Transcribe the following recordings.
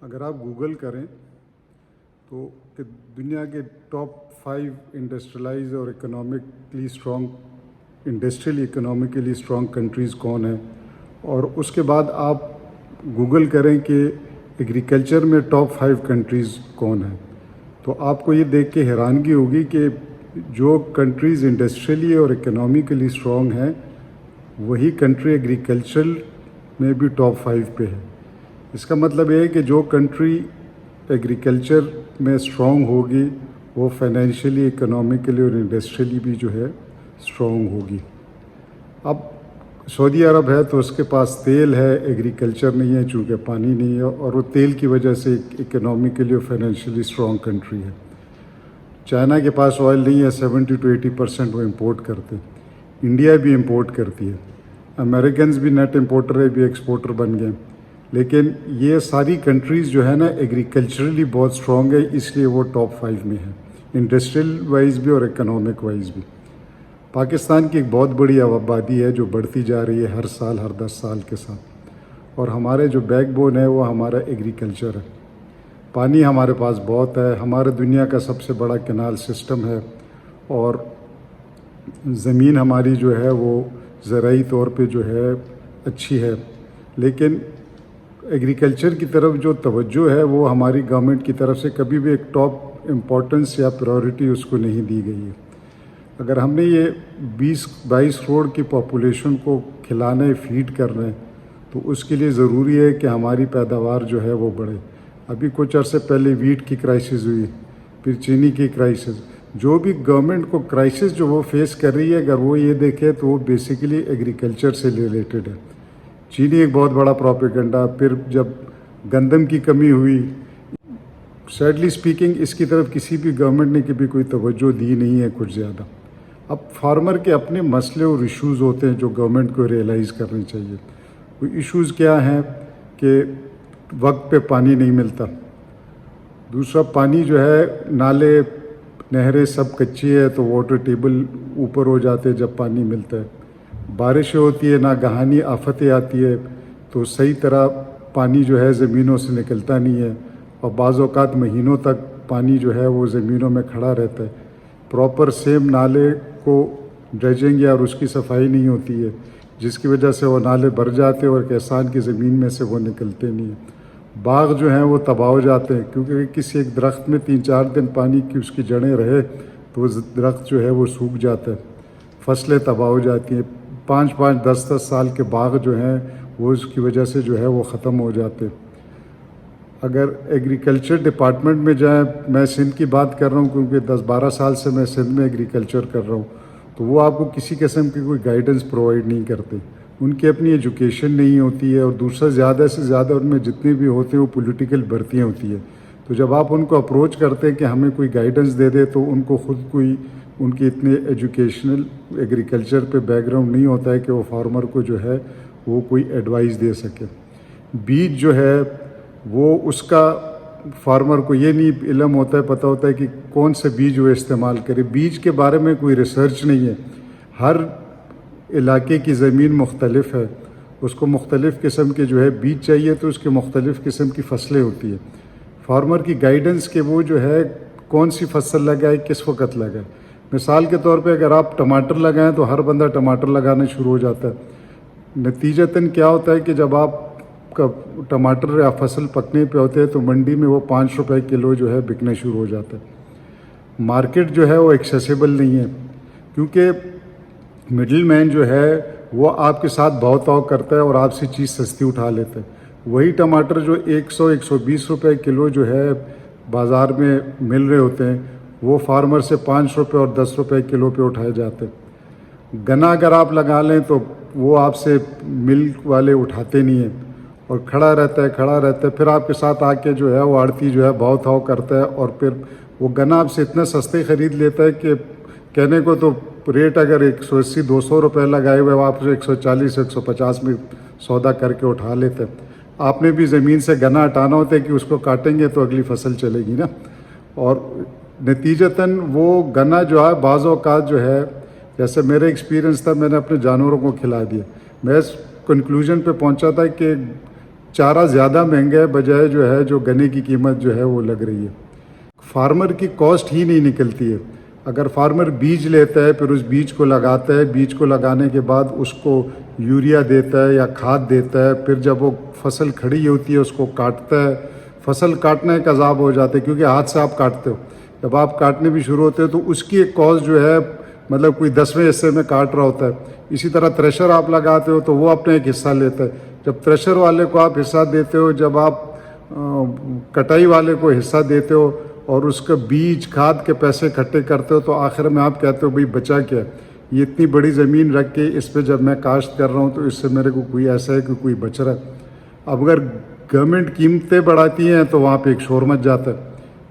اگر آپ گوگل کریں تو کہ دنیا کے ٹاپ 5 انڈسٹریلائز اور انڈسٹریلی اکنامکلی اسٹرانگ کنٹریز کون ہیں، اور اس کے بعد آپ گوگل کریں کہ ایگریکلچر میں ٹاپ 5 کنٹریز کون ہیں، تو آپ کو یہ دیکھ کے حیرانگی ہوگی کہ جو کنٹریز انڈسٹریلی اور اکنامکلی اسٹرانگ ہیں وہی کنٹری ایگریکلچر میں بھی ٹاپ 5 پہ ہے۔ اس کا مطلب یہ ہے کہ جو کنٹری ایگریکلچر میں اسٹرانگ ہوگی وہ فائنینشلی، اکنامکلی اور انڈسٹریلی بھی جو ہے اسٹرانگ ہوگی۔ اب سعودی عرب ہے تو اس کے پاس تیل ہے، ایگریکلچر نہیں ہے چونکہ پانی نہیں ہے، اور وہ تیل کی وجہ سے اکنامکلی اور فائنینشلی اسٹرانگ کنٹری ہے۔ چائنا کے پاس آئل نہیں ہے، 70 to 80% وہ امپورٹ کرتے ہیں۔ انڈیا بھی امپورٹ کرتی ہے، امریکنز بھی نیٹ امپورٹر ہے، بھی ایکسپورٹر بن گئے، لیکن یہ ساری کنٹریز جو ہے نا ایگریکلچرلی بہت اسٹرانگ ہے، اس لیے وہ ٹاپ 5 میں ہے، انڈسٹریل وائز بھی اور اکنامک وائز بھی۔ پاکستان کی ایک بہت بڑی آبادی ہے جو بڑھتی جا رہی ہے ہر سال، ہر 10 سال کے ساتھ، اور ہمارے جو بیک بون ہے وہ ہمارا ایگریکلچر ہے۔ پانی ہمارے پاس بہت ہے، ہمارے دنیا کا سب سے بڑا کینال سسٹم ہے، اور زمین ہماری جو ہے وہ زرعی طور پہ جو ہے اچھی ہے، لیکن ایگریکلچر کی طرف جو توجہ ہے وہ ہماری گورنمنٹ کی طرف سے کبھی بھی ایک ٹاپ امپورٹنس یا پرائورٹی اس کو نہیں دی گئی ہے۔ اگر ہم نے یہ 20-22 کروڑ کی پاپولیشن کو کھلانا ہے، فیڈ کرنا ہے، تو اس کے لیے ضروری ہے کہ ہماری پیداوار جو ہے وہ بڑھے۔ ابھی کچھ عرصے پہلے ویٹ کی کرائسس ہوئی، پھر چینی کی کرائسس، جو بھی گورنمنٹ کو کرائسس جو وہ فیس کر رہی ہے اگر وہ یہ دیکھے تو وہ بیسیکلی ایگریکلچر سے ریلیٹڈ ہے۔ چینی ایک بہت بڑا پروپیگنڈا، پھر جب گندم کی کمی ہوئی، سیڈلی سپیکنگ اس کی طرف کسی بھی گورنمنٹ نے کبھی کوئی توجہ دی نہیں ہے کچھ زیادہ۔ اب فارمر کے اپنے مسئلے اور ایشوز ہوتے ہیں جو گورنمنٹ کو ریئلائز کرنے چاہیے۔ وہ ایشوز کیا ہیں کہ وقت پہ پانی نہیں ملتا، دوسرا پانی جو ہے نالے نہریں سب کچی ہے تو واٹر ٹیبل اوپر ہو جاتے جب پانی ملتا ہے، بارشیں ہوتی ہے ناگہانی آفتیں آتی ہے تو صحیح طرح پانی جو ہے زمینوں سے نکلتا نہیں ہے، اور بعض اوقات مہینوں تک پانی جو ہے وہ زمینوں میں کھڑا رہتا ہے، پراپر سیم نالے کو ڈریجنگ یا اس کی صفائی نہیں ہوتی ہے، جس کی وجہ سے وہ نالے بھر جاتے ہیں اور کسان کی زمین میں سے وہ نکلتے نہیں ہیں۔ باغ جو ہیں وہ تباہ ہو جاتے ہیں، کیونکہ کسی ایک درخت میں 3-4 دن پانی کی اس کی جڑیں رہے تو وہ درخت جو ہے وہ سوکھ جاتا ہے، فصلیں تباہ ہو جاتی ہیں، 5-5 10-10 سال کے باغ جو ہیں وہ اس کی وجہ سے جو ہے وہ ختم ہو جاتے ہیں۔ اگر ایگریکلچر ڈپارٹمنٹ میں جائیں، میں سندھ کی بات کر رہا ہوں کیونکہ 10-12 سال سے میں سندھ میں ایگریکلچر کر رہا ہوں، تو وہ آپ کو کسی قسم کی کوئی گائیڈنس پرووائڈ نہیں کرتے، ان کی اپنی ایجوکیشن نہیں ہوتی ہے، اور دوسرا زیادہ سے زیادہ ان میں جتنے بھی ہوتے ہیں وہ پولیٹیکل بھرتیاں ہوتی ہیں، تو جب آپ ان کو اپروچ کرتے ہیں کہ ہمیں کوئی گائیڈنس دے دے تو ان کو خود کوئی ان کی اتنے ایجوکیشنل ایگریکلچر پہ بیک گراؤنڈ نہیں ہوتا ہے کہ وہ فارمر کو جو ہے وہ کوئی ایڈوائس دے سکے۔ بیج جو ہے وہ اس کا فارمر کو یہ نہیں علم ہوتا ہے، پتہ ہوتا ہے کہ کون سے بیج وہ استعمال کرے، بیج کے بارے میں کوئی ریسرچ نہیں ہے، ہر علاقے کی زمین مختلف ہے، اس کو مختلف قسم کے جو ہے بیج چاہیے تو اس کے مختلف قسم کی فصلیں ہوتی ہیں، فارمر کی گائیڈنس کہ وہ جو ہے کون سی فصل لگائے کس وقت لگائے۔ مثال کے طور پہ اگر آپ ٹماٹر لگائیں تو ہر بندہ ٹماٹر لگانا شروع ہو جاتا ہے، نتیجتاً کیا ہوتا ہے کہ جب آپ کا ٹماٹر یا فصل پکنے پہ ہوتے ہیں تو منڈی میں وہ 5 روپے کلو جو ہے بکنا شروع ہو جاتا ہے، مارکیٹ جو ہے وہ ایکسیسیبل نہیں ہے، کیونکہ مڈل مین جو ہے وہ آپ کے ساتھ بہت تاؤ کرتا ہے اور آپ سے چیز سستی اٹھا لیتا ہے، وہی ٹماٹر جو 100-120 روپے کلو جو ہے بازار میں مل رہے ہوتے ہیں وہ فارمر سے 5 روپے اور 10 روپے کلو پہ اٹھائے جاتے ہیں۔ گنا اگر آپ لگا لیں تو وہ آپ سے ملک والے اٹھاتے نہیں ہیں اور کھڑا رہتا ہے، پھر آپ کے ساتھ آ کے جو ہے وہ آڑتی جو ہے بہت تاؤ کرتا ہے، اور پھر وہ گنا آپ سے اتنا سستے خرید لیتا ہے کہ کہنے کو تو ریٹ اگر 180-200 روپے لگائے ہوئے آپ سے 140-150 میں سودا کر کے اٹھا لیتے ہیں۔ آپ نے بھی زمین سے گنا ہٹانا ہوتا ہے کہ اس کو کاٹیں گے تو اگلی فصل چلے گی نا، اور نتیجتاً وہ گنا جو ہے بعض اوقات جو ہے، جیسے میرا ایکسپیرینس تھا، میں نے اپنے جانوروں کو کھلا دیا، میں اس کنکلوژن پہ پہنچا تھا کہ چارہ زیادہ مہنگا ہے بجائے جو ہے جو گنے کی قیمت جو ہے وہ لگ رہی ہے. فارمر کی کاسٹ ہی نہیں نکلتی ہے. اگر فارمر بیج لیتا ہے پھر اس بیج کو لگاتا ہے، بیج کو لگانے کے بعد اس کو یوریا دیتا ہے یا کھاد دیتا ہے، پھر جب وہ فصل کھڑی ہوتی ہے اس کو کاٹتا ہے. فصل کاٹنا ایک عذاب ہو جاتا ہے کیونکہ ہاتھ سے آپ کاٹتے ہو. جب آپ کاٹنے بھی شروع ہوتے ہیں تو اس کی ایک کاسٹ جو ہے مطلب کوئی 10ویں حصے میں کاٹ رہا ہوتا ہے. اسی طرح تھریشر آپ لگاتے ہو تو وہ اپنا ایک حصہ لیتا ہے. جب تھریشر والے کو آپ حصہ دیتے ہو، جب آپ کٹائی والے کو حصہ دیتے ہو اور اس کا بیج کھاد کے پیسے اکٹھے کرتے ہو تو آخر میں آپ کہتے ہو بھئی بچا کیا ہے. یہ اتنی بڑی زمین رکھ کے اس پہ جب میں کاشت کر رہا ہوں تو اس سے میرے کو کوئی ایسا ہے کہ کوئی بچ رہا ہے. اب اگر گورنمنٹ قیمتیں بڑھاتی ہیں تو وہاں پہ ایک شور مچ جاتا ہے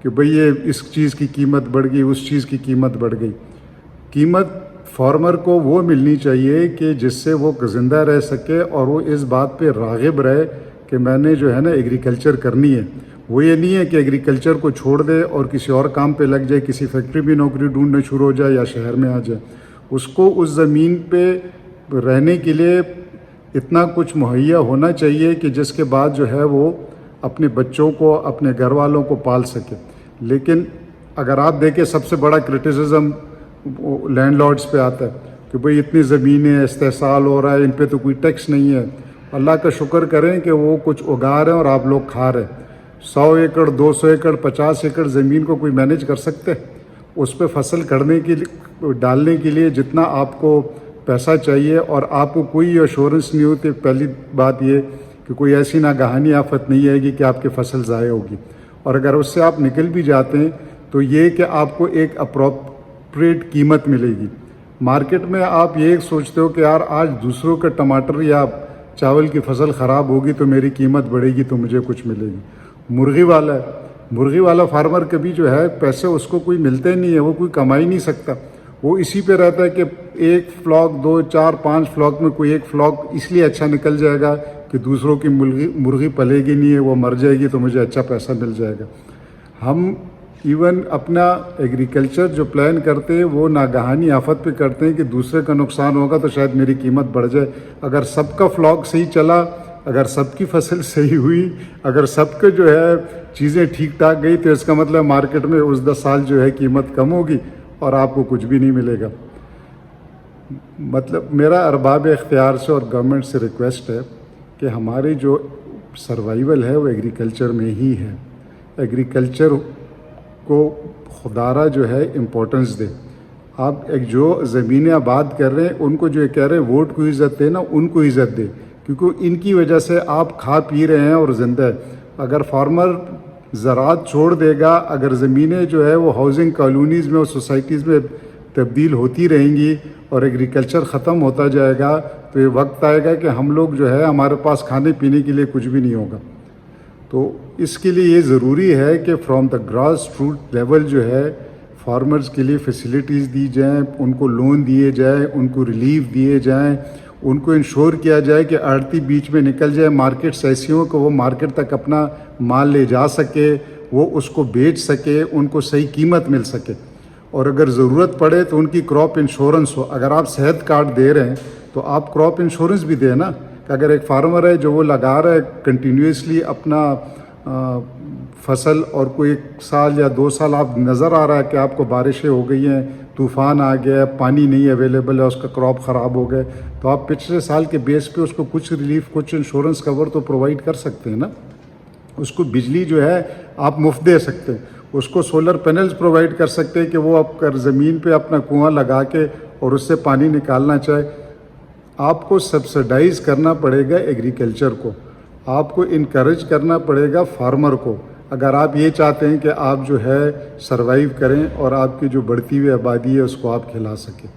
کہ بھئی یہ اس چیز کی قیمت بڑھ گئی، اس چیز کی قیمت بڑھ گئی. قیمت فارمر کو وہ ملنی چاہیے کہ جس سے وہ زندہ رہ سکے اور وہ اس بات پہ راغب رہے کہ میں نے جو ہے نا ایگریکلچر کرنی ہے. وہ یہ نہیں ہے کہ ایگریکلچر کو چھوڑ دے اور کسی اور کام پہ لگ جائے، کسی فیکٹری میں نوکری ڈھونڈنا شروع ہو جائے یا شہر میں آ جائے. اس کو اس زمین پہ رہنے کے لیے اتنا کچھ مہیا ہونا چاہیے کہ جس کے بعد جو ہے وہ اپنے بچوں کو، اپنے گھر والوں کو پال سکے. لیکن اگر آپ دیکھیں سب سے بڑا کرٹیسزم لینڈ لارڈز پہ آتا ہے کہ بھئی اتنی زمینیں استحصال ہو رہا ہے، ان پہ تو کوئی ٹیکس نہیں ہے. اللہ کا شکر کریں کہ وہ کچھ اگا رہے ہیں اور آپ لوگ کھا رہے ہیں. 100 ایکڑ 200 ایکڑ 50 ایکڑ زمین کو کوئی مینیج کر سکتے ہیں؟ اس پہ فصل کرنے کے لیے، ڈالنے کے لیے جتنا آپ کو پیسہ چاہیے اور آپ کو کوئی ایشورنس نہیں ہوتی. پہلی بات یہ کہ کوئی ایسی ناگہانی آفت نہیں آئے گی کہ آپ کی فصل ضائع ہوگی. اور اگر اس سے آپ نکل بھی جاتے ہیں تو یہ کہ آپ کو ایک اپروپریٹ قیمت ملے گی. مارکیٹ میں آپ یہ سوچتے ہو کہ یار آج دوسروں کے ٹماٹر یا چاول کی فصل خراب ہوگی تو میری قیمت بڑھے گی تو مجھے کچھ ملے گی. مرغی والا ہے، مرغی والا فارمر کبھی جو ہے پیسے اس کو کوئی ملتے نہیں ہے، وہ کوئی کما ہی نہیں سکتا. وہ اسی پہ رہتا ہے کہ ایک فلاک 2 4 5 فلاک میں کوئی ایک فلاک اس لیے اچھا نکل جائے گا کہ دوسروں کی مرغی پلے گی نہیں ہے، وہ مر جائے گی تو مجھے اچھا پیسہ مل جائے گا. ہم ایون اپنا ایگریکلچر جو پلان کرتے ہیں وہ ناگہانی آفت پہ کرتے ہیں کہ دوسرے کا نقصان ہوگا تو شاید میری قیمت بڑھ جائے. اگر سب کا فلاک صحیح چلا، اگر سب کی فصل صحیح ہوئی، اگر سب کے جو ہے چیزیں ٹھیک ٹھاک گئی تو اس کا مطلب مارکیٹ میں اس 10 سال جو ہے قیمت کم ہوگی اور آپ کو کچھ بھی نہیں ملے گا. مطلب میرا ارباب اختیار سے اور گورنمنٹ سے ریکویسٹ ہے کہ ہماری جو سروائیول ہے وہ ایگریکلچر میں ہی ہے. ایگریکلچر کو خدارہ جو ہے امپورٹنس دے. آپ ایک جو زمینیں آباد کر رہے ہیں ان کو جو یہ کہہ رہے ہیں ووٹ کو عزت دے نا، ان کو عزت دے، کیونکہ ان کی وجہ سے آپ کھا پی رہے ہیں اور زندہ ہے. اگر فارمر زراعت چھوڑ دے گا، اگر زمینیں جو ہے وہ ہاؤسنگ کالونیز میں اور سوسائٹیز میں تبدیل ہوتی رہیں گی اور ایگریکلچر ختم ہوتا جائے گا تو یہ وقت آئے گا کہ ہم لوگ جو ہے ہمارے پاس کھانے پینے کے لیے کچھ بھی نہیں ہوگا. تو اس کے لیے یہ ضروری ہے کہ from the grass root level جو ہے فارمرز کے لیے فیسلٹیز دی جائیں، ان کو لون دیے جائیں، ان کو ریلیف دیے جائیں، ان کو انشور کیا جائے کہ آڑتی بیچ میں نکل جائے. مارکیٹس ایسی ہوں کہ وہ مارکیٹ تک اپنا مال لے جا سکے، وہ اس کو بیچ سکے، ان کو صحیح قیمت مل سکے. اور اگر ضرورت پڑے تو ان کی کراپ انشورنس ہو. اگر آپ صحت کارڈ دے رہے ہیں تو آپ کراپ انشورنس بھی دیں نا، کہ اگر ایک فارمر ہے جو وہ لگا رہا ہے کنٹینیوسلی اپنا فصل اور کوئی 1 سال یا 2 سال آپ نظر آ رہا ہے کہ آپ کو بارشیں ہو گئی ہیں، طوفان آ گیا ہے، پانی نہیں اویلیبل ہے، اس کا کراپ خراب ہو گئے، تو آپ پچھلے سال کے بیس پہ اس کو کچھ ریلیف، کچھ انشورنس کور تو پرووائڈ کر سکتے ہیں نا. اس کو بجلی جو ہے آپ مفت دے سکتے ہیں، اس کو سولر پینلز پرووائڈ کر سکتے ہیں کہ وہ آپ کر زمین پہ اپنا کنواں لگا کے اور اس سے پانی نکالنا چاہے. آپ کو سبسڈائز کرنا پڑے گا ایگریکلچر کو، آپ کو انکریج کرنا پڑے گا فارمر کو، اگر آپ یہ چاہتے ہیں کہ آپ جو ہے سروائیو کریں اور آپ کی جو بڑھتی ہوئی آبادی ہے اس کو آپ کھلا سکیں.